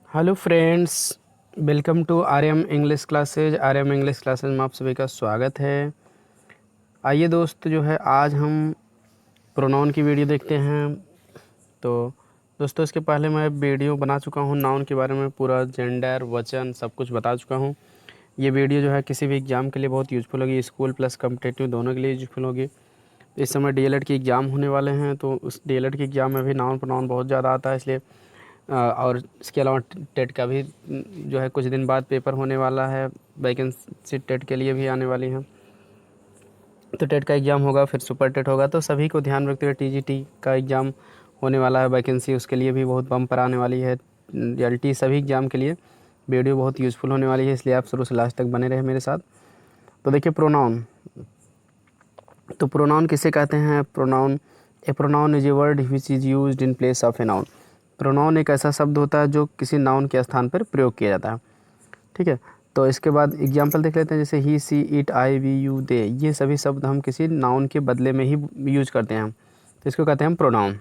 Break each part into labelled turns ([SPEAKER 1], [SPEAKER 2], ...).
[SPEAKER 1] Hello friends, welcome to Aryam English classes. Aryam English classes में आप सभी का स्वागत है। आइए दोस्त, जो है आज हम प्रोनाउन की वीडियो देखते हैं। तो दोस्तों, इसके पहले मैं वीडियो बना चुका हूँ नाउन के बारे में, पूरा जेंडर वचन सब कुछ बता चुका हूँ। ये वीडियो जो है किसी भी एग्ज़ाम के लिए बहुत यूज़फुल होगी, स्कूल प्लस कॉम्पिटिटिव दोनों के लिए यूज़फुल होगी। इस समय डीएलएड की एग्ज़ाम होने वाले हैं, तो उस डीएलएड की एग्ज़ाम में भी नाउन प्रोनाउन बहुत ज़्यादा आता है, इसलिए और इसके अलावा टेट का भी जो है कुछ दिन बाद पेपर होने वाला है। वैकेंसी टेट के लिए भी आने वाली हैं, तो टेट का एग्ज़ाम होगा, फिर सुपर टेट होगा, तो सभी को ध्यान रखते हुए टीजीटी का एग्ज़ाम होने वाला है। वैकेंसी उसके लिए भी बहुत बम्पर आने वाली है। एलटी सभी एग्ज़ाम के लिए वीडियो बहुत यूज़फुल होने वाली है, इसलिए आप शुरू से लास्ट तक बने रहे मेरे साथ। तो देखिए प्रोनाउन, तो प्रोनाउन किसे कहते हैं? Pronoun, A pronoun is a word which is used in place of a noun. Pronoun एक ऐसा शब्द होता है जो किसी नाउन के स्थान पर प्रयोग किया जाता है। ठीक है, तो इसके बाद एग्जांपल देख लेते हैं, जैसे ही, she, it, I, we, you, दे, ये सभी शब्द हम किसी नाउन के बदले में ही यूज करते हैं, तो इसको कहते हैं हम प्रोनाउन।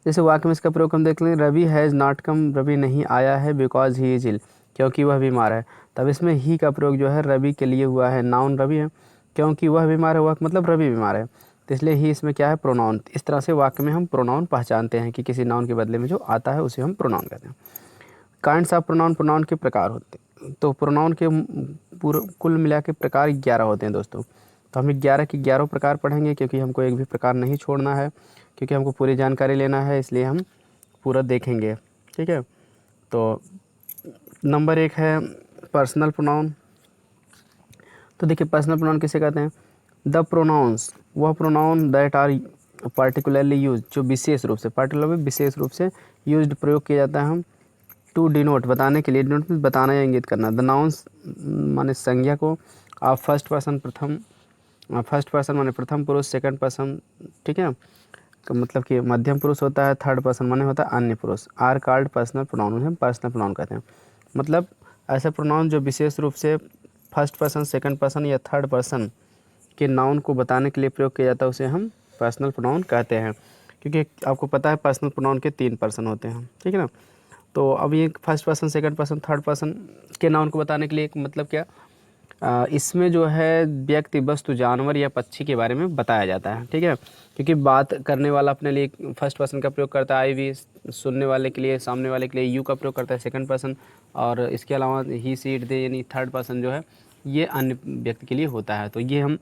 [SPEAKER 1] जैसे वाक्य में इसका प्रयोग हम देख लें, Ravi has not come, Ravi नहीं आया है, बिकॉज ही इज इल, क्योंकि वह बीमार है। तब इसमें ही का प्रयोग जो है रवि के लिए हुआ है, नाउन रवि है, क्योंकि वह बीमार है, वह मतलब रवि बीमार है, तो इसलिए ही इसमें क्या है? प्रोनाउन। इस तरह से वाक्य में हम प्रोनाउन पहचानते हैं कि किसी नाउन के बदले में जो आता है उसे हम प्रोनाउन कहते हैं। काइंड्स ऑफ प्रोनाउन, प्रोनाउन के प्रकार होते हैं। तो प्रोनाउन के पूरे कुल मिला के प्रकार 11 होते हैं दोस्तों। तो हम 11 के 11 प्रकार पढ़ेंगे, क्योंकि हमको एक भी प्रकार नहीं छोड़ना है, क्योंकि हमको पूरी जानकारी लेना है, इसलिए हम पूरा देखेंगे। ठीक है, तो नंबर 1 है पर्सनल प्रोनाउन। तो देखिए पर्सनल प्रोनाउन किसे कहते हैं? द प्रोनाउंस, वह pronoun that are particularly use, जो विशेष रूप से, पार्टिकुलर विशेष रूप से यूज्ड प्रयोग किया जाता है हम टू डिनोट, बताने के लिए, डिनोट मीन्स बताना या इंगित करना। द नाउंस माने संज्ञा को, आप फर्स्ट पर्सन प्रथम, फर्स्ट पर्सन माने प्रथम पुरुष, सेकंड पर्सन, ठीक है, का मतलब कि मध्यम पुरुष होता है, थर्ड पर्सन माने होता है अन्य पुरुष, आर कॉल्ड पर्सनल प्रोनाउन, उन्हें पर्सनल प्रोनाउन कहते हैं। मतलब ऐसे प्रोनाउन जो विशेष रूप से फर्स्ट पर्सन, सेकंड पर्सन या थर्ड पर्सन के नाउन को बताने के लिए प्रयोग किया जाता है, उसे हम पर्सनल प्रोनाउन कहते हैं। क्योंकि आपको पता है पर्सनल प्रोनाउन के 3 पर्सन होते हैं, ठीक है ना। तो अब ये first person, second person, third person के नाउन को बताने के लिए एक मतलब क्या, इसमें जो है व्यक्ति, वस्तु, जानवर या पक्षी के बारे में बताया जाता है। ठीक है, क्योंकि बात करने वाला अपने लिए फर्स्ट पर्सन का प्रयोग करता है, आई वी, सुनने वाले के लिए, सामने वाले के लिए यू का प्रयोग करता है सेकंड पर्सन, और इसके अलावा ही, सी, इट, दे, यानी थर्ड पर्सन जो है ये अन्य व्यक्ति के लिए होता है। तो ये हम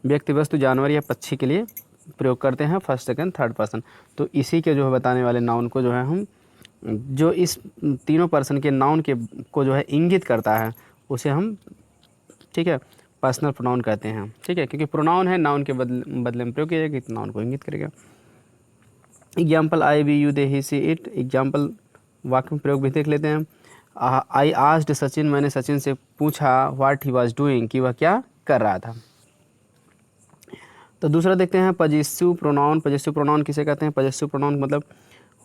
[SPEAKER 1] व्यक्ति, वस्तु, जानवर या पक्षी के लिए प्रयोग करते हैं फर्स्ट, सेकंड, थर्ड पर्सन। तो इसी के जो है बताने वाले नाउन को जो है हम, जो इस तीनों पर्सन के नाउन के को जो है इंगित करता है, उसे हम, ठीक है, पर्सनल प्रोनाउन कहते हैं। ठीक है, क्योंकि प्रोनाउन है, नाउन के बदले में प्रयोग किया जाएगा, तो नाउन को इंगित करेगा। Example I, we, you, they, he, she, it. Example वाक्य में प्रयोग भी देख लेते हैं। आई आस्क्ड सचिन, मैंने सचिन से पूछा, व्हाट ही वाज डूइंग, कि वह क्या कर रहा था। तो दूसरा देखते हैं पजेसिव प्रोनाउन। पजेसिव प्रोनाउन किसे कहते हैं? पजेसिव प्रोनाउन मतलब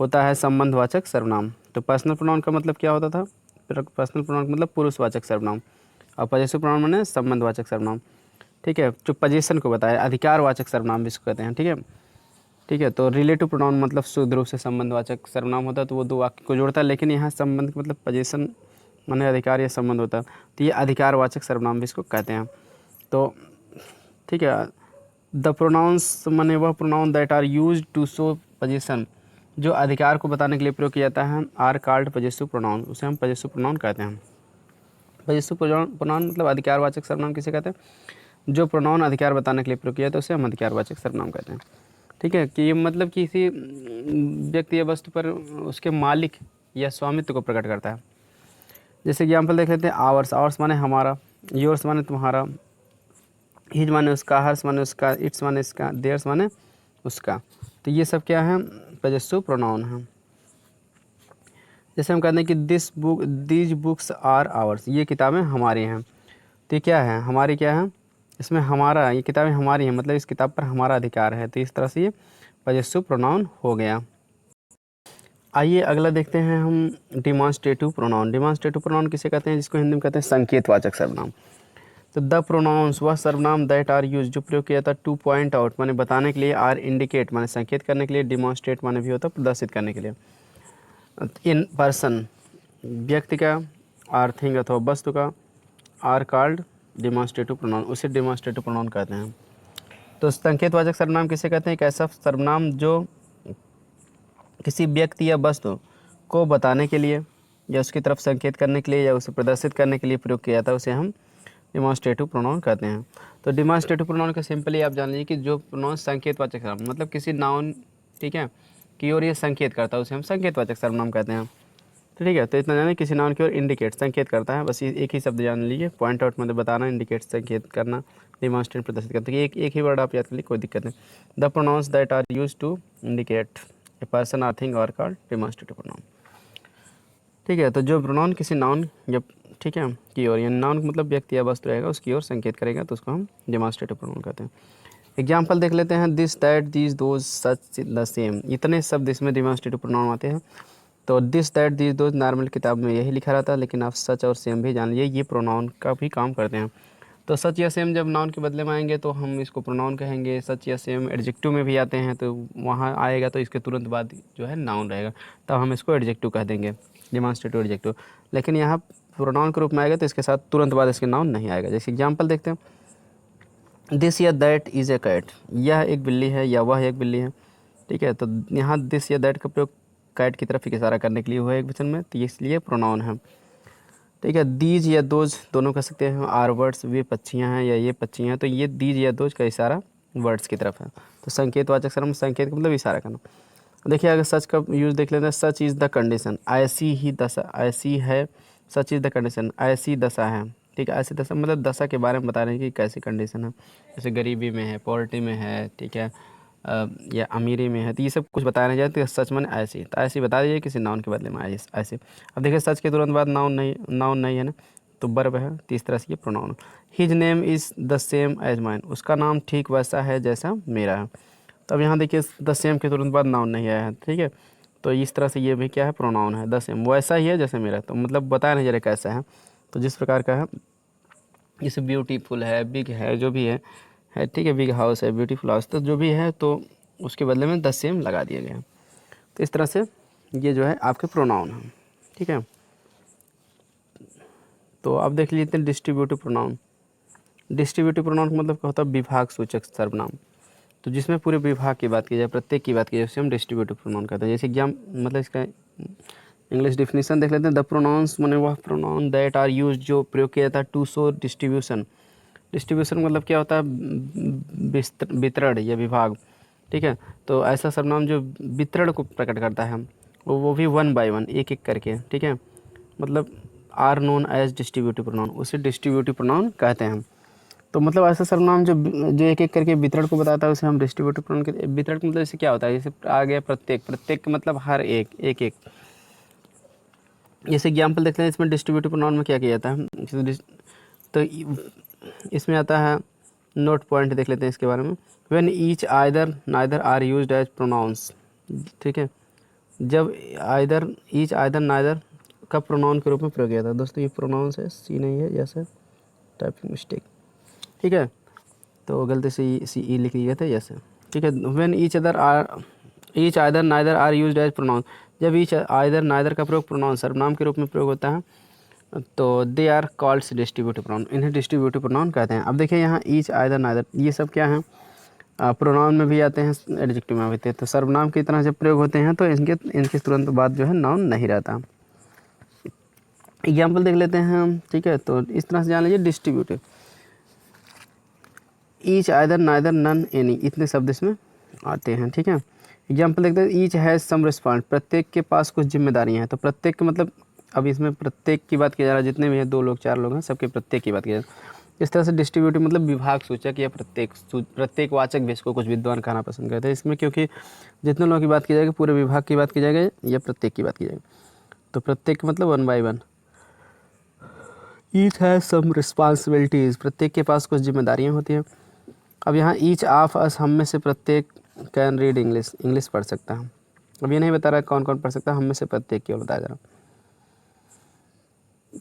[SPEAKER 1] होता है संबंधवाचक सर्वनाम। तो पर्सनल प्रोनाउन का मतलब क्या होता था? पर्सनल प्रोनाउन मतलब पुरुषवाचक सर्वनाम, और पजेसिव प्रोनाउन माने संबंधवाचक सर्वनाम। ठीक है, जो पोजीशन को बताया, अधिकारवाचक सर्वनाम भी इसको कहते हैं। ठीक है, ठीक है, तो रिलेटिव प्रोनाउन मतलब शुद्ध रूप से संबंधवाचक सर्वनाम होता है, तो वो दो वाक्य को जोड़ता है, लेकिन यहाँ संबंध मतलब पोजीशन माने अधिकार या संबंध होता है, तो ये अधिकारवाचक सर्वनाम भी इसको कहते हैं। तो ठीक है, द प्रोनाउंस माने वह pronoun that are use to show position, जो अधिकार को बताने के लिए प्रयोग किया जाता है, आर कॉल्ड पजेसिव प्रोनाउन, उसे हम पजेसिव प्रोनाउन कहते हैं। पजेसिव प्रोनाउन मतलब अधिकारवाचक सर्वनाम किसे कहते हैं? जो प्रोनाउन अधिकार बताने के लिए प्रयोग किया जाता है उसे हम अधिकारवाचक सर्वनाम कहते हैं। ठीक है, कि ये मतलब किसी व्यक्ति या वस्तु पर उसके मालिक या स्वामित्व को प्रकट करता है। जैसे एग्जाम्पल देख लेते हैं, आवर्स, आवर्स माने हमारा, योर्स माने तुम्हारा, हिज माने उसका, हर्स माने उसका, इट्स माने इसका, देयर्स माने उसका। तो ये सब क्या है? पजेसिव प्रोनाउन है। जैसे हम कहते हैं कि दीज बुक्स आर आवर्स, ये किताबें हमारी हैं। तो ये क्या है? हमारी क्या है? इसमें हमारा, ये किताबें हमारी हैं, मतलब इस किताब पर हमारा अधिकार है, तो इस तरह से ये पजेसिव प्रोनाउन हो गया। आइए अगला देखते हैं हम डिमॉन्स्ट्रेटिव प्रोनाउन। डिमॉन्स्ट्रेटिव प्रोनाउन किसे कहते हैं? जिसको हिंदी में कहते हैं संकेतवाचक सर्वनाम। तो द प्रोनाउंस, वह सर्वनाम दैट आर यूज, जो प्रयोग किया जाता है टू पॉइंट आउट माने बताने के लिए, आर इंडिकेट माने संकेत करने के लिए, डिमॉन्स्ट्रेट माने भी होता है प्रदर्शित करने के लिए। इन पर्सन व्यक्ति का, आर थिंग अथवा वस्तु का, आर कॉल्ड डिमॉन्स्ट्रेटिव प्रोनाउन, उसे डिमॉन्स्ट्रेटिव प्रोनाउन कहते हैं। तो संकेतवाचक सर्वनाम किसे कहते हैं? एक ऐसा सर्वनाम जो किसी व्यक्ति या वस्तु को बताने के लिए या उसकी तरफ संकेत करने के लिए या उसे प्रदर्शित करने के लिए प्रयोग किया जाता है, उसे हम डिमॉन्स्ट्रेटिव प्रोनाउन कहते हैं। तो डिमॉन्स्ट्रेटिव प्रोनाउन का सिंपली आप जान लीजिए कि जो प्रोनाउन संकेतवाचक सर्वनाम, मतलब किसी नाउन, ठीक है, की ओर ये संकेत करता है, उसे हम संकेतवाचक सर्वनाम कहते हैं। तो ठीक है, तो इतना जाने किसी नाउन की ओर इंडिकेट, संकेत करता है, बस ये एक ही शब्द जान लीजिए, पॉइंट आउट मतलब बताना, इंडिकेट संकेत करना, डिमॉन्स्ट्रेट प्रदर्शित करते हैं, एक ही वर्ड आप याद कर लीजिए, कोई दिक्कत नहीं। The pronouns that are use to indicate a person or thing are called demonstrative pronoun. ठीक है, तो जो प्रोनाउन किसी नाउन जब, ठीक है, की ओर, यानी नाउन मतलब व्यक्ति या वस्तु रहेगा उसकी ओर संकेत करेगा, तो उसको हम डिमॉन्स्ट्रेटिव प्रोनाउन कहते हैं। एग्जाम्पल देख लेते हैं, this that these those such the same, इतने शब्द इसमें डिमॉन्स्ट्रेटिव प्रोनाउन आते हैं। तो this that these those normal किताब में यही लिखा रहता है, लेकिन आप सच और सेम भी जान लीजिए, ये प्रोनाउन का भी काम करते हैं। तो सच या सेम जब नाउन के बदले में आएंगे तो हम इसको प्रोनाउन कहेंगे। सच या सेम एडजेक्टिव में भी आते हैं, तो वहाँ आएगा तो इसके तुरंत बाद जो है नाउन रहेगा, तब हम इसको एडजेक्टिव कह देंगे, डिमॉन्स्ट्रेटिव एडजेक्टिव। लेकिन यहाँ प्रोनाउन के रूप में आएगा तो इसके साथ तुरंत बाद इसके नाउन नहीं आएगा। जैसे एग्जाम्पल देखते हैं, दिस या दैट इज़ ए कैट, यह एक बिल्ली है या वह एक बिल्ली है। ठीक है, तो यहाँ दिस या दैट का प्रयोग कैट की तरफ इशारा करने के लिए हुआ है एक वचन में, तो इसलिए प्रोनाउन है। ठीक है, दीज या दोज दोनों कह सकते हैं, आर वर्ड्स, वे पक्षियाँ हैं या ये पक्षी हैं, तो ये दीज या दोज का इशारा वर्ड्स की तरफ है। तो संकेतवाचक सर्वनाम, संकेत का मतलब इशारा करना। देखिए अगर सच का यूज़ देख लेते हैं, सच इज़ द कंडीशन, ऐसी ही दशा, ऐसी है, सच इज़ द कंडीशन, ऐसी दशा है। ठीक है, ऐसी दशा मतलब दशा के बारे में बता रहे हैं कि कैसी कंडीशन है, जैसे गरीबी में है, पॉवर्टी में है, ठीक है, या अमीरी में है, तो ये सब कुछ बताने जाए तो सच मन ऐसी, तो ऐसी बता दीजिए किसी नाउन के बदले में ऐसे। अब देखिए सच के तुरंत बाद नाउन नहीं है ना, तो वर्ब है, तो इस तरह से ये pronoun. His name is the same as mine, उसका नाम ठीक वैसा है जैसा मेरा है। तो अब यहाँ देखिए द सेम के तुरंत बाद नाउन नहीं आया है, ठीक है, तो इस तरह से ये भी क्या है, प्रोनाउन है। द सेम वैसा ही है जैसे मेरा, तो मतलब बताया नहीं जा रहा कैसा है, तो जिस प्रकार का है, जैसे ब्यूटीफुल है, बिग है, जो भी है, ठीक है, बिग हाउस है, ब्यूटीफुल हाउस, तो जो भी है तो उसके बदले में द सेम लगा दिया गया। तो इस तरह से ये जो है आपके प्रोनाउन हैं। ठीक है, तो अब देख लेते हैं डिस्ट्रीब्यूटिव प्रोनाउन। डिस्ट्रीब्यूटिव प्रोनाउन का मतलब क्या होता है, विभाग सूचक सर्वनाम, तो जिसमें पूरे विभाग की बात की जाए, प्रत्येक की बात की जाए, उसे हम डिस्ट्रीब्यूटिव प्रोनाउन कहते हैं। जैसे एग्जाम मतलब इसका इंग्लिश डिफिनीशन देख लेते हैं, द प्रोनाउंस माने वह प्रोनाउन दैट आर यूज, जो प्रयोग किया जाता है टू शो डिस्ट्रीब्यूशन। डिस्ट्रीब्यूशन मतलब क्या होता है, वितरण या विभाग। ठीक है, तो ऐसा सर्वनाम जो वितरण को प्रकट करता है, वो भी वन बाय वन, एक एक करके। ठीक है, मतलब are known as distributive pronoun, उसे डिस्ट्रीब्यूटिव प्रोनाउन कहते हैं। तो मतलब ऐसा सर्वनाम जो एक एक करके वितरण को बताता है, उसे हम डिस्ट्रीब्यूटिव प्रोनाउन कहते हैं। वितरण मतलब जैसे क्या होता है, जैसे आ गया प्रत्येक मतलब हर एक। जैसे एग्जाम्पल देखते हैं, इसमें डिस्ट्रीब्यूटिव प्रोनाउन में क्या किया जाता है, तो इसमें आता है नोट पॉइंट, देख लेते हैं इसके बारे में। When each either neither are used as pronouns. ठीक है, जब ईच आइदर नाइदर का प्रोनाउन के रूप में प्रयोग किया था। दोस्तों ये प्रोनाउंस है, सी नहीं है, यस है, टाइपिंग मिस्टेक। ठीक है, तो गलती से सी ई लिख लिया था, यस है। ठीक है, when each either neither are used as pronoun, जब ईच आइदर नाइदर का प्रयोग प्रोनाउन सर्वनाम के रूप में प्रयोग होता है, तो दे आर कॉल्ड्स डिस्ट्रीब्यूटिव प्रोनाउन, इन्हें डिस्ट्रीब्यूटिव प्रोनाउन कहते हैं। अब देखिए यहाँ ईच आइदर नाइदर, ये सब क्या है, प्रोनाउन में भी आते हैं, एडजेक्टिव में भी आते हैं। तो सर्वनाम की तरह जब प्रयोग होते हैं तो इनके तुरंत बाद जो है नाउन नहीं रहता। एग्जाम्पल देख लेते हैं हम। ठीक है, तो इस तरह से जान लीजिए distributive, each either neither none any, इतने शब्द इसमें आते हैं। ठीक है, एग्जाम्पल देखते हैं, ईच हैज़ सम रिस्पॉन्स, प्रत्येक के पास कुछ जिम्मेदारियाँ हैं। तो प्रत्येक का मतलब, अब इसमें प्रत्येक की बात की जा रहा है, जितने भी हैं, 2 लोग 4 लोग हैं, सबके प्रत्येक की बात की जा रही है। इस तरह से डिस्ट्रीब्यूटिव मतलब विभाग सूचक या प्रत्येक वाचक भी इसको कुछ विद्वान कहना पसंद करते हैं इसमें, क्योंकि जितने लोगों की बात की जाएगी, पूरे विभाग की बात की जाएगी या प्रत्येक की बात की जाएगी। तो प्रत्येक मतलब one by one. Each has some responsibilities, प्रत्येक के पास कुछ जिम्मेदारियाँ होती हैं। अब यहाँ ईच ऑफ अस, हम में से प्रत्येक कैन रीड इंग्लिश पढ़ सकता है। अब ये नहीं बता रहा है कौन कौन पढ़ सकता है, हम में से प्रत्येक केवल बताया जा रहा है।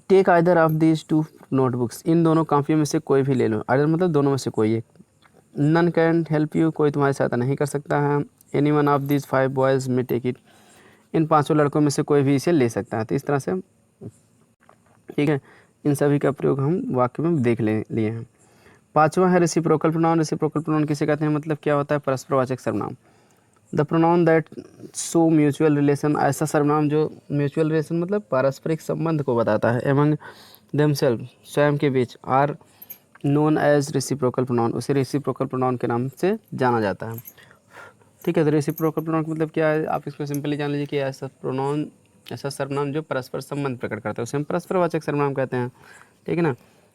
[SPEAKER 1] Take either of these 2 notebooks, इन दोनों कापियों में से कोई भी ले लो। आइदर मतलब दोनों में से कोई एक। नन कैन हेल्प यू, कोई तुम्हारी सहायता नहीं कर सकता है। Any one of these 5 boys में टेक इट, इन 5 लड़कों में से कोई भी इसे ले सकता है। तो इस तरह से, ठीक है, इन सभी का प्रयोग हम वाक्य में देख लिए हैं। 5वां है रेसिप्रोकल प्रोनाउन। रेसिप्रोकल प्रोनाउन किसे कहते हैं, मतलब क्या होता है, परस्परवाचक सर्वनाम। The pronoun that show mutual relation, ऐसा सर्वनाम जो म्यूचुअल रिलेशन मतलब पारस्परिक संबंध को बताता है, एमंग देमसेल्फ, स्वयं के बीच, are known as reciprocal pronoun, उसे रेसिप्रोकल प्रोनाउन के नाम से जाना जाता है। ठीक है, तो रेसिप्रोकल प्रोनाउन मतलब क्या है, आप इसको सिंपली जान लीजिए कि ऐसा प्रोनाउन, ऐसा सर्वनाम जो परस्पर संबंध प्रकट करता है उसे हम परस्परवाचक सर्वनाम कहते हैं। ठीक है ना।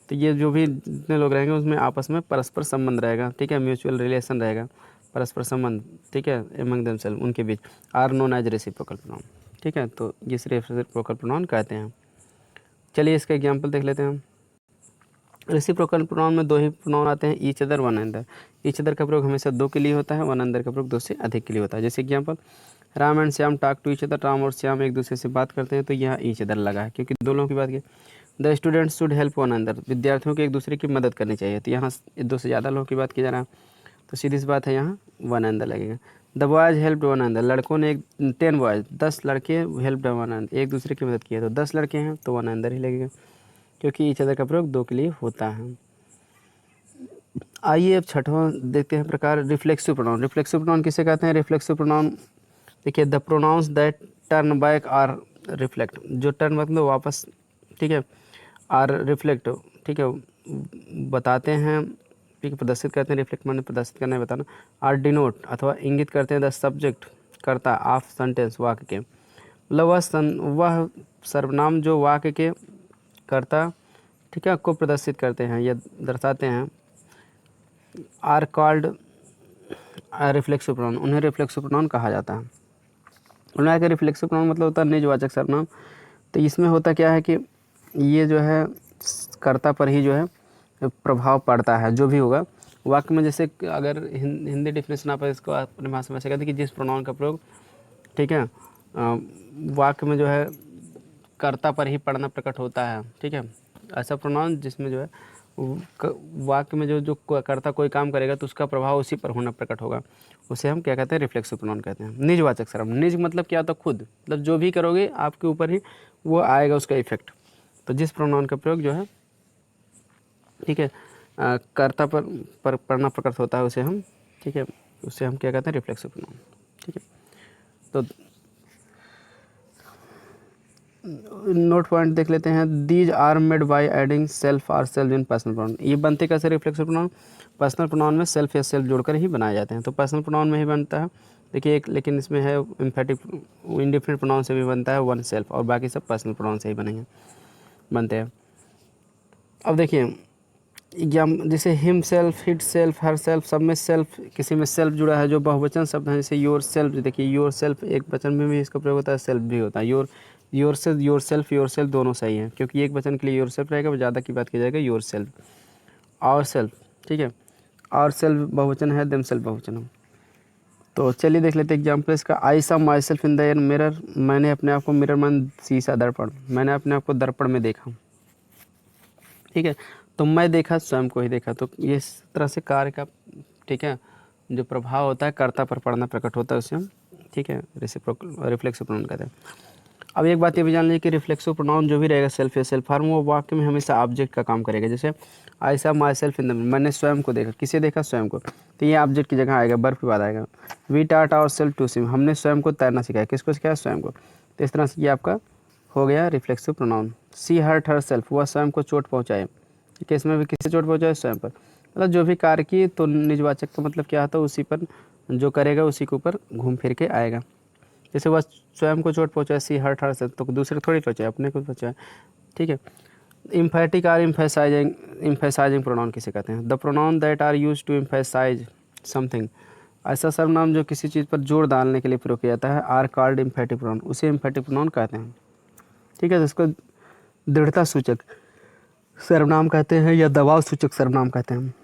[SPEAKER 1] तो ये जो भी जितने लोग रहेंगे उसमें आपस में परस्पर संबंध रहेगा, ठीक है, म्यूचुअल रिलेशन रहेगा, परस्पर संबंध, ठीक है, एमंग देमसेल्फ, उनके बीच, are known as reciprocal pronoun. ठीक है, तो ये रेसिप्रोकल प्रोनाउन कहते हैं। चलिए इसका एग्जाम्पल देख लेते हैं हम। रेसिप्रोकल प्रोनाउन में 2 ही प्रोनाउन आते हैं, each other, one another. Each other का प्रयोग हमेशा 2 के लिए होता है, वन अनदर का प्रयोग 2 से अधिक के लिए होता है। जैसे example, Ram and Shyam talk to each other, Ram और श्याम एक दूसरे से बात करते हैं, तो यहाँ ईच अदर लगा है क्योंकि 2 लोगों की बात की। The students should help one another, विद्यार्थियों को एक दूसरे की मदद करनी चाहिए, तो यहाँ 2 से ज़्यादा लोगों की बात की जा रहा है, तो सीधी सी बात है यहाँ वन अनदर लगेगा। The boys help one another, लड़कों ने 10 बॉयज, 10 लड़के हेल्प वन अनदर, एक दूसरे की मदद की है, तो 10 लड़के हैं तो वन अनदर ही लगेगा क्योंकि ईच अदर का प्रयोग 2 के लिए होता है। आइए अब छठवां देखते हैं प्रकार, रिफ्लेक्सिव प्रोनाउन। रिफ्लेक्सिव प्रोनाउन किसे कहते हैं, रिफ्लेक्सिव प्रोनाउन देखिए, the pronouns that turn back or reflect, जो टर्न मतलब वापस, ठीक है, आर रिफ्लेक्ट, ठीक है, बताते हैं, ठीक है, प्रदर्शित करते हैं, रिफ्लेक्ट माने प्रदर्शित करना है, बताना, आर डिनोट अथवा इंगित करते हैं द सब्जेक्ट, कर्ता, ऑफ सेंटेंस, वाक्य के, मतलब वह सर्वनाम जो वाक्य के कर्ता, ठीक है, को प्रदर्शित करते हैं या दर्शाते हैं, आर कॉल्ड रिफ्लेक्सिव प्रोनाउन, उन्हें रिफ्लेक्सिव प्रोनाउन कहा जाता है। उन्हें का रिफ्लेक्सिव प्रोनाउन मतलब होता है निजवाचक सर्वनाम। तो इसमें होता क्या है कि ये जो है कर्ता पर ही जो है प्रभाव पड़ता है, जो भी होगा वाक्य में। जैसे अगर हिंदी डिफिनेशन आप इसको अपने भाषा में ऐसे कहते हैं कि जिस प्रोनाउन का प्रयोग, ठीक है, वाक्य में जो है कर्ता पर ही पड़ना प्रकट होता है, ठीक है, ऐसा प्रोनाउन जिसमें जो है वाक्य में जो कर्ता कोई काम करेगा तो उसका प्रभाव उसी पर होना प्रकट होगा, उसे हम क्या कहते हैं, रिफ्लेक्सिव प्रोनाउन कहते हैं। निजवाचक सर्वनाम, निज मतलब क्या होता है, खुद, मतलब जो भी करोगे आपके ऊपर ही वो आएगा उसका इफेक्ट। तो जिस प्रोनाउन का प्रयोग जो है, ठीक है, कर्ता पर पड़ना प्रकट होता है उसे हम, ठीक है, उसे हम क्या कहते हैं, रिफ्लेक्सिव प्रोनाउन। ठीक है, तो नोट पॉइंट देख लेते हैं। These are made by adding self or self in personal pronoun, ये बनते कैसे रिफ्लेक्सिव प्रोनाउन, पर्सनल प्रोनाउन में सेल्फ या सेल्फ जोड़कर ही बनाए जाते हैं, तो पर्सनल प्रोनाउन में ही बनता है। देखिए एक लेकिन इसमें है एम्फेटिक, इंडिफरेंट प्रोनाउन से भी बनता है वन सेल्फ, और बाकी सब पर्सनल प्रोनाउन से ही बनते हैं। अब देखिए जैसे him self, hid self, her self, सब में सेल्फ, किसी में सेल्फ जुड़ा है जो बहुवचन शब्द है, जैसे योर सेल्फ, देखिए योर सेल्फ एक वचन में भी इसका प्रयोग होता है, सेल्फ भी होता है, योर सेल्फ दोनों सही है क्योंकि एक वचन के लिए योर सेल्फ रहेगा, ज़्यादा की बात की जाएगा योर सेल्फ, और सेल्फ, ठीक है, और सेल्फ बहुवचन है, देम सेल्फ बहुवचन है। तो चलिए देख लेते हैं एग्जाम्पल इसका। आई सा my self in the mirror, मैंने अपने आप को, मिरर मन शीशा, दर्पण, मैंने अपने आप को दर्पण में देखा, ठीक है, तो मैं देखा, स्वयं को ही देखा, तो ये इस तरह से कार्य का, ठीक है, जो प्रभाव होता है कर्ता पर पड़ना प्रकट होता है उसे हम, ठीक है, रिफ्लेक्सिव प्रोनाउन कहते हैं। अब एक बात ये भी जान लीजिए कि रिफ्लेक्सिव प्रोनाउन जो भी रहेगा सेल्फ या सेल्फ फॉर्म, वो वाक्य में हमेशा ऑब्जेक्ट का काम करेगा। जैसे आई सा माई सेल्फ इन द, मैंने स्वयं को देखा, किसे देखा, स्वयं को, तो ये ऑब्जेक्ट की जगह आएगा, वर्ब के बाद आएगा। We taught our self to swim, हमने स्वयं को तैरना सिखाया, किसको सिखाया, स्वयं को। तो इस तरह से ये आपका हो गया रिफ्लेक्सिव प्रोनाउन। सी हर्ट हर सेल्फ, वह स्वयं को चोट पहुँचाए, केस में भी किससे चोट पहुँचाए, स्वयं पर, मतलब जो भी कार्य की, तो निजवाचक का मतलब क्या होता है, उसी पर जो करेगा उसी के ऊपर घूम फिर के आएगा। जैसे वह स्वयं को चोट पहुँचाए, सी हर्ट हर सेल्फ, तो दूसरे थोड़ी पहुँचाए, अपने को पहुँचाए, ठीक है। इम्फेटिक आर इम्फेसाइजिंग प्रोनाउन किसे कहते हैं, the pronoun that are use to emphasize something, ऐसा सर्वनाम जो किसी चीज़ पर जोर डालने के लिए प्रयोग किया जाता है, आर कॉल्ड इम्फेटिक प्रोनाउन, उसे इम्फेटिक प्रोनाउन कहते हैं, ठीक है, जिसको दृढ़ता सूचक सर्वनाम कहते हैं या दबाव सूचक सर्वनाम कहते हैं।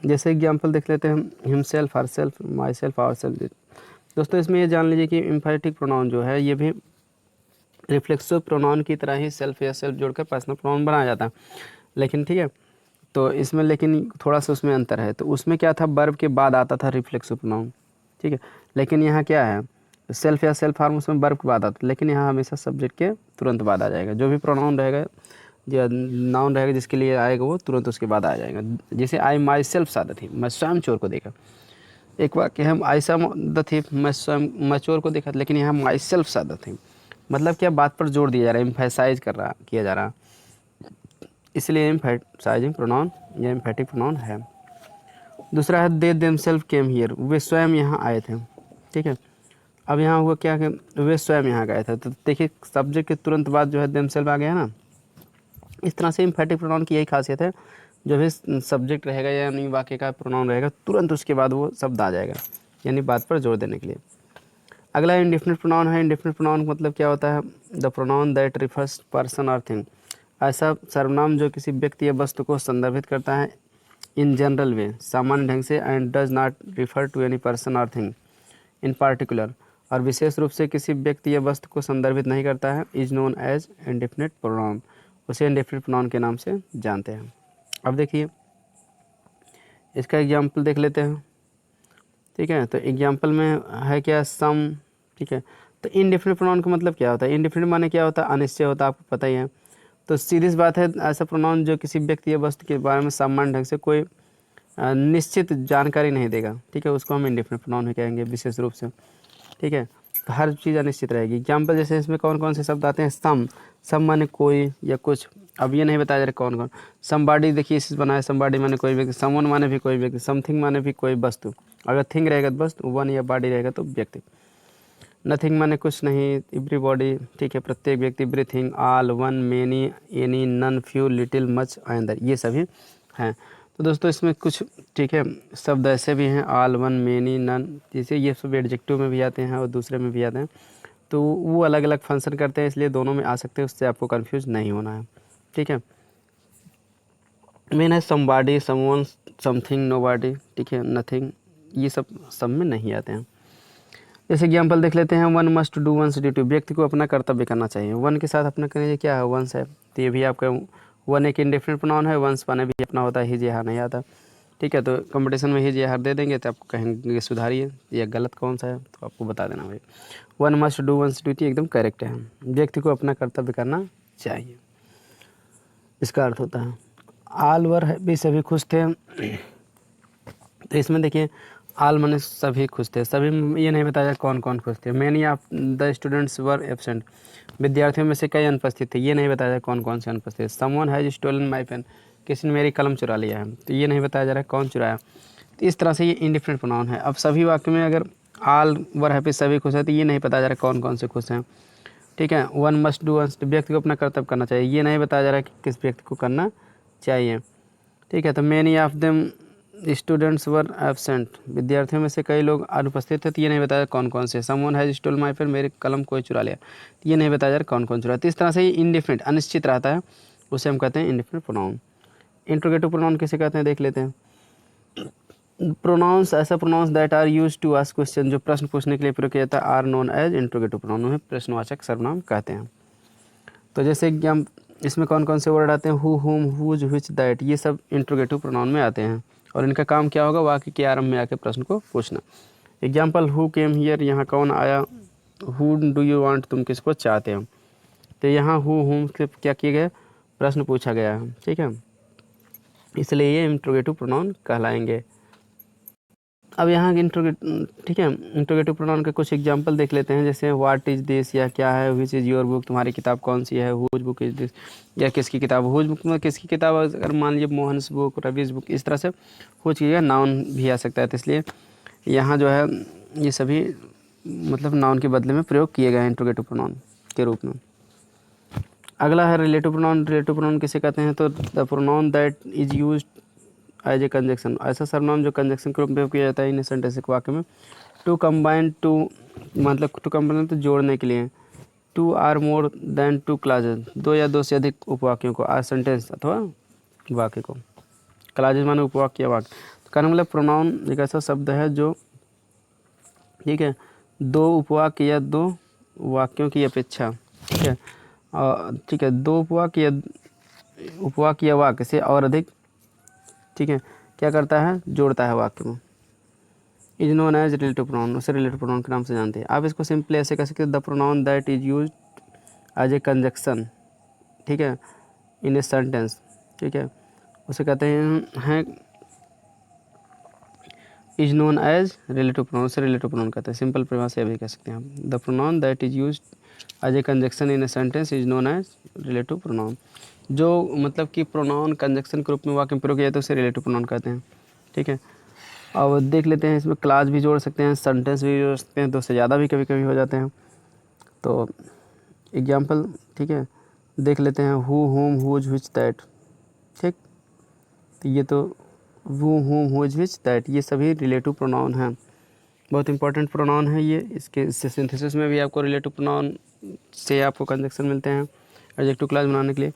[SPEAKER 1] जैसे एग्जाम्पल देख लेते हैं, himself, her self, my self, our self. दोस्तों इसमें ये जान लीजिए कि इम्फेटिक प्रोनाउन जो है ये भी रिफ्लेक्सिव प्रोनाउन की तरह ही सेल्फ या सेल्फ जोड़कर पर्सनल प्रोनाउन बनाया जाता है, लेकिन ठीक है, तो इसमें लेकिन थोड़ा सा उसमें अंतर है। तो उसमें क्या था, वर्ब के बाद आता था रिफ्लेक्सिव प्रोनाउन, ठीक है, लेकिन यहाँ क्या है, सेल्फ या सेल्फ फॉर्म उसमें वर्ब के बाद आता है, लेकिन यहाँ हमेशा सब्जेक्ट के तुरंत बाद आ जाएगा। जो भी प्रोनाउन रहेगा जो नाउन रहेगा जिसके लिए आएगा वो तुरंत उसके बाद आ जाएगा। जैसे आई माई सेल्फ सादा थी, मैं स्वयं चोर को देखा। एक वाक्य हम आई सम द थिफ, मैं स्वयं मैं चोर को देखा, लेकिन यहाँ माई सेल्फ सादा थी, मतलब क्या बात पर जोर दिया जा रहा है, एम्फेसाइज किया जा रहा, इसलिए एम्फेसाइजिंग प्रोनाउन या एम्फेटिक प्रोनाउन है। दूसरा है दे देमसेल्फ केम हियर, वे स्वयं यहाँ आए थे। ठीक है, अब यहाँ हुआ क्या कि वे स्वयं यहाँ गए थे, तो देखिए सब्जेक्ट के तुरंत बाद जो है देमसेल्फ आ गया ना। इस तरह से एम्फेटिक प्रोनाउन की यही खासियत है, जो भी सब्जेक्ट रहेगा यानी वाक्य का प्रोनाउन रहेगा तुरंत उसके बाद वो शब्द आ जाएगा, यानी बात पर जोर देने के लिए। अगला इंडेफिनिट प्रोनाउन है। इंडेफिनिट प्रोनाउन मतलब क्या होता है? The pronoun that refers person और थिंग, ऐसा सर्वनाम जो किसी व्यक्ति या वस्तु को संदर्भित करता है इन जनरल वे, सामान्य ढंग से, and does not refer to any person और थिंग इन पार्टिकुलर, और विशेष रूप से किसी व्यक्ति या वस्तु को संदर्भित नहीं करता है, is known as indefinite pronoun, उसे इंडेफिनिट प्रोनाउन के नाम से जानते हैं। अब देखिए इसका एग्जाम्पल देख लेते हैं। ठीक है, तो एग्जाम्पल में है क्या? सम। ठीक है, तो इनडेफिनिट प्रोनाउन का मतलब क्या होता है? इनडेफिनिट माने क्या होता है? अनिश्चय होता है, आपको पता ही है। तो सीधी सी बात है, ऐसा प्रोनाउन जो किसी व्यक्ति या वस्तु के बारे में सामान्य ढंग से कोई निश्चित जानकारी नहीं देगा। ठीक है, उसको हम इनडेफिनिट प्रोनाउन ही कहेंगे विशेष रूप से। ठीक है, तो हर चीज़ अनिश्चित रहेगी। एग्जाम्पल जैसे इसमें कौन कौन से शब्द आते हैं? सम माने कोई या कुछ, अब ये नहीं बताया जा रहा कौन कौन। समबॉडी देखिए इस बनाए, समबॉडी माने कोई व्यक्ति, समवन माने भी कोई व्यक्ति, समथिंग माने भी कोई वस्तु, अगर थिंग रहेगा तो वस्तु, वन या बॉडी रहेगा तो व्यक्ति। नथिंग माने कुछ नहीं, एवरीबॉडी। ठीक है, प्रत्येक व्यक्ति, everything, all, one, many, any, none, few, little, much, अंदर, ये सभी हैं। तो दोस्तों इसमें कुछ ठीक है शब्द ऐसे भी हैं, ऑल, वन, मेनी, नन, जैसे ये सब एडजेक्टिव में भी आते हैं और दूसरे में भी आते हैं, तो वो अलग अलग फंक्शन करते हैं, इसलिए दोनों में आ सकते हैं, उससे आपको कंफ्यूज नहीं होना है। ठीक है, मेन है समबॉडी, समवन, समथिंग, नोबॉडी। ठीक है, नथिंग, ये सब में नहीं आते हैं। जैसे एग्जाम्पल देख लेते हैं, one must do once duty, व्यक्ति को अपना कर्तव्य करना चाहिए। वन के साथ अपना करने क्या है? वंस है, तो ये भी आपका वन एक इंडेफिनिट प्रोनाउन है, वंस पाने भी अपना होता है, हिज यहाँ नहीं आता। ठीक है, तो कंपटीशन में हिज यहाँ दे देंगे तो आपको कहेंगे सुधारिए या गलत कौन सा है, तो आपको बता देना भाई। One must do once duty एकदम करेक्ट है, व्यक्ति को अपना कर्तव्य करना चाहिए, इसका अर्थ होता है। ऑल वर भी सभी खुश थे, तो इसमें देखिए ऑल माने सभी खुश थे, सभी ये नहीं बताया कौन कौन खुश थे। Many of the students were absent, विद्यार्थियों में से कई अनुपस्थित थे, ये नहीं बताया कौन कौन से अनुपस्थित। Someone has stolen my pen, किसी ने मेरी कलम चुरा लिया है, तो ये नहीं बताया जा रहा है कौन चुराया। तो इस तरह से ये इंडिफरेंट प्रोनाउन है। अब सभी वाक्य में अगर ऑल वर हैप्पी सभी खुश है, तो ये नहीं बताया जा रहा कौन कौन से खुश हैं। ठीक है, वन मस्ट डू वंस, व्यक्ति को अपना कर्तव्य करना चाहिए, ये नहीं बताया जा रहा है कि किस व्यक्ति को करना चाहिए। ठीक है, तो many of them students were absent, विद्यार्थियों में से कई लोग अनुपस्थित थे, तो ये नहीं बताया कौन कौन से। Someone has stole my pen, मेरी कलम कोई चुरा लिया, तो ये नहीं बताया जा रहा कौन कौन चुरा। तो इस तरह से ये इनडिफिनिट अनिश्चित रहता है, उसे हम कहते हैं इनडिफिनिट प्रोनाउन। इंट्रोगेटिव प्रोनाउन किसे कहते हैं देख लेते हैं। प्रोनाउंस, ऐसा pronouns that are use to ask question, जो प्रश्न पूछने के लिए प्रयोग किया जाता है, are known as interrogative pronoun, उन्हें प्रश्नवाचक सर्वनाम कहते हैं। तो जैसे कि हम इसमें कौन कौन से वर्ड आते हैं? हु, हुम, हुज, व्हिच, दैट, ये सब इंट्रोगेटिव प्रोनाउन में आते हैं, और इनका काम क्या होगा? वाक्य के आरंभ में आके प्रश्न को पूछना। एग्जाम्पल, हु केम हियर, यहाँ कौन आया? हु डू यू वांट, तुम किसको चाहते हो? तो यहाँ हु, हुम से क्या किया गया? प्रश्न पूछा गया है। ठीक है, इसलिए ये इंट्रोगेटिव प्रोनाउन कहलाएंगे। अब यहाँ ठीक है, इंट्रोगेटिव प्रोनाउन के कुछ एग्जांपल देख लेते हैं। जैसे व्हाट इज़ दिस, या क्या है, व्हिच इज़ योर बुक, तुम्हारी किताब कौन सी है, हुज बुक इज़ दिस, या किसकी किताब। हुज बुक में किसकी किताब, अगर मान लीजिए मोहन्स बुक, रवीज बुक, इस तरह से हुज की जगह नाउन भी आ सकता है, तो इसलिए यहाँ जो है ये सभी मतलब नाउन के बदले में प्रयोग किए गए हैं इंट्रोगेटिव प्रोनाउन के रूप में। अगला है रिलेटिव प्रोनाउन। रिलेटिव प्रोनाउन किसे कहते हैं? तो the pronoun that is use as a conjunction, ऐसा सर्वनाम जो कंजक्शन के रूप में प्रयोग किया जाता है इन सेंटेंस के वाक्य में। टू कंबाइन, टू मतलब टू कंबाइन तो जोड़ने के लिए। Two or more than two clauses, दो या दो से अधिक उपवाक्यों को, आ सेंटेंस अथवा वाक्य को। क्लाजेज माने उपवाक्य या वाक्य। तो कहने मतलब प्रोनाउन एक ऐसा शब्द है जो ठीक है दो उपवाक्य या दो वाक्यों की अपेक्षा, ठीक है, ठीक है, दो उपवाक्य या वाक्य से और अधिक, ठीक है, क्या करता है? जोड़ता है वाक्य में। Is known as relative pronoun, उसे रिलेटिव प्रोनाउन के नाम से जानते हैं। आप इसको सिंपली ऐसे कह सकते हैं, the pronoun that is use as a conjunction, ठीक है, इन ए सेंटेंस, ठीक है, उसे कहते हैं is known as relative pronoun, उसे रिलेटिव प्रोनाउन कहते हैं। सिंपल परिभाषा से अभी कह सकते हैं हम, the pronoun that is use as a conjunction in a sentence is known as relative pronoun. जो मतलब कि प्रोनाउन कंजक्शन के रूप में वाक्य में प्रयोग किया जाता है उसे रिलेटिव प्रोनाउन कहते हैं, ठीक है। अब देख लेते हैं, इसमें क्लास भी जोड़ सकते हैं, सेंटेंस भी जोड़ सकते हैं, 2 से ज़्यादा भी कभी कभी हो जाते हैं। तो एग्जाम्पल, ठीक है, देख लेते हैं, who, whom, whose, which, that, ठीक। तो ये तो who, whom, whose, which, that ये सभी रिलेटिव प्रोनाउन हैं, बहुत इंपॉर्टेंट प्रोनाउन है ये। इसके सिंथेसिस में भी आपको रिलेटिव प्रोनाउन से आपको कंजक्शन मिलते हैं एडजेक्टिव क्लास बनाने के लिए।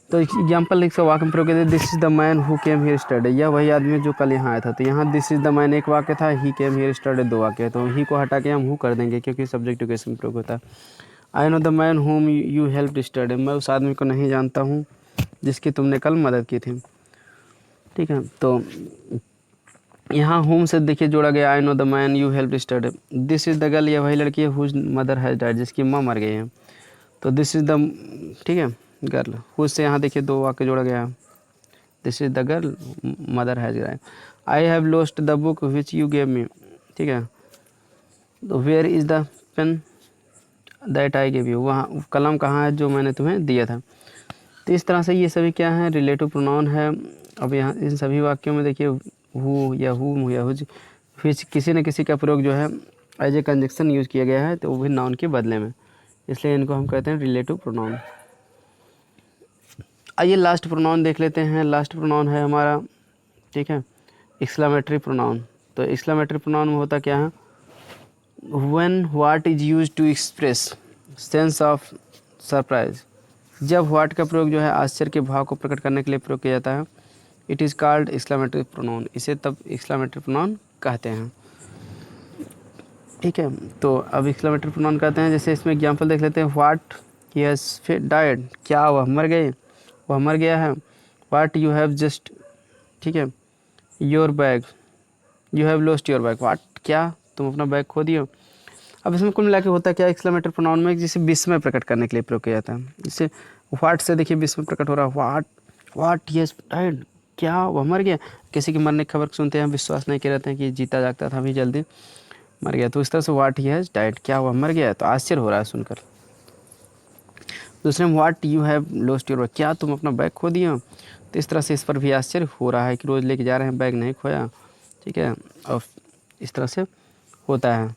[SPEAKER 1] तो एग्जाम्पल एक वाक्य में प्रयोग किया, this is the man who came here study, यह वही आदमी जो कल यहाँ आया था। तो यहाँ दिस इज द मैन एक वाक्य था, ही केम हियर स्टडी 2 वाक्य है, तो ही को हटा के हम हु कर देंगे क्योंकि सब्जेक्टिव केस में प्रयोग होता है। I know the man whom you help study, मैं उस आदमी को नहीं जानता हूँ जिसकी तुमने कल मदद की थी, ठीक है। तो यहाँ होम से देखिए जोड़ा गया, I know the man you help study. This is the girl, ये वही लड़की है, हुज मदर हैज डाइड, जिसकी माँ मर गई है। तो दिस इज़ द, ठीक है, गर्ल, हुज से यहाँ देखिए 2 वाक्य जोड़ा गया, this is the girl, mother has died. I have lost the book which you gave me, ठीक है। तो where is the pen that I gave you, वहाँ कलम कहाँ है जो मैंने तुम्हें दिया था। तो इस तरह से ये सभी क्या है, रिलेटिव प्रोनाउन है। अब यहाँ इन सभी वाक्यों में देखिए हु या हुम या हुज, फिर किसी न किसी का प्रयोग जो है एज ए कंजक्शन यूज़ किया गया है, तो वो भी नाउन के बदले में, इसलिए इनको हम कहते हैं रिलेटिव प्रोनाउन। आइए लास्ट प्रोनाउन देख लेते हैं। लास्ट प्रोनाउन है हमारा, ठीक है, एक्सक्लेमेटरी प्रोनाउन। तो एक्सक्लेमेटरी प्रोनाउन में होता क्या है, when what is used to express sense of surprise, जब व्हाट का प्रयोग जो है आश्चर्य के भाव को प्रकट करने के लिए प्रयोग किया जाता है, it is called exclamatory pronoun, इसे तब एक्सक्लेमेटरी प्रोनाउन कहते हैं, ठीक है। तो अब एक्सक्लेमेटरी प्रोनाउन कहते हैं, जैसे इसमें एग्जांपल देख लेते हैं, व्हाट ही हैज़ डाइड, क्या वह मर गए, वह मर गया है। व्हाट यू हैव जस्ट, ठीक है, your bag, you have lost your bag, what क्या तुम अपना बैग खो दिए। अब इसमें कुल मिला के होता क्या है, एक्सक्लेमेटरी प्रोनाउन में जिसे विस्मय प्रकट करने के लिए प्रयोग किया जाता है। जिससे व्हाट से देखिए विस्मय प्रकट हो रहा है, व्हाट ही हैज़ डाइड, क्या वह मर गया। किसी की मरने की खबर सुनते हैं, विश्वास नहीं कर रहते हैं कि जीता जागता था, अभी जल्दी मर गया, तो इस तरह से व्हाट ही हैज़ डाइड, क्या वह मर गया, तो आश्चर्य हो रहा है सुनकर। दूसरे में what you have lost your bag, क्या तुम अपना बैग खो दिए हो। तो इस तरह से इस पर भी आश्चर्य हो रहा है कि रोज़ लेके जा रहे हैं, बैग नहीं खोया, ठीक है, और इस तरह से होता है,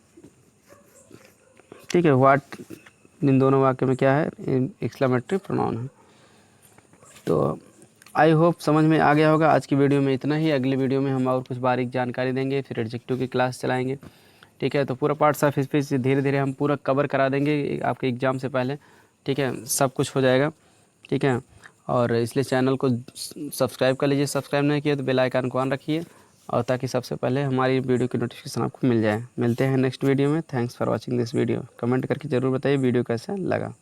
[SPEAKER 1] ठीक है। व्हाट इन दोनों वाक्य में क्या है, एक्सक्लेमेटरी प्रोनाउन है। तो आई होप समझ में आ गया होगा। आज की वीडियो में इतना ही, अगली वीडियो में हम और कुछ बारीक जानकारी देंगे, फिर एडजेक्टिव की क्लास चलाएंगे, ठीक है। तो पूरा पार्ट ऑफ स्पीच धीरे धीरे हम पूरा कवर करा देंगे आपके एग्ज़ाम से पहले, ठीक है, सब कुछ हो जाएगा, ठीक है। और इसलिए चैनल को सब्सक्राइब कर लीजिए, सब्सक्राइब नहीं किया तो बेल आइकन को ऑन रखिए, और ताकि सबसे पहले हमारी वीडियो की नोटिफिकेशन आपको मिल जाए। मिलते हैं नेक्स्ट वीडियो में। Thanks for watching this video. Comment करके ज़रूर बताइए वीडियो कैसा लगा।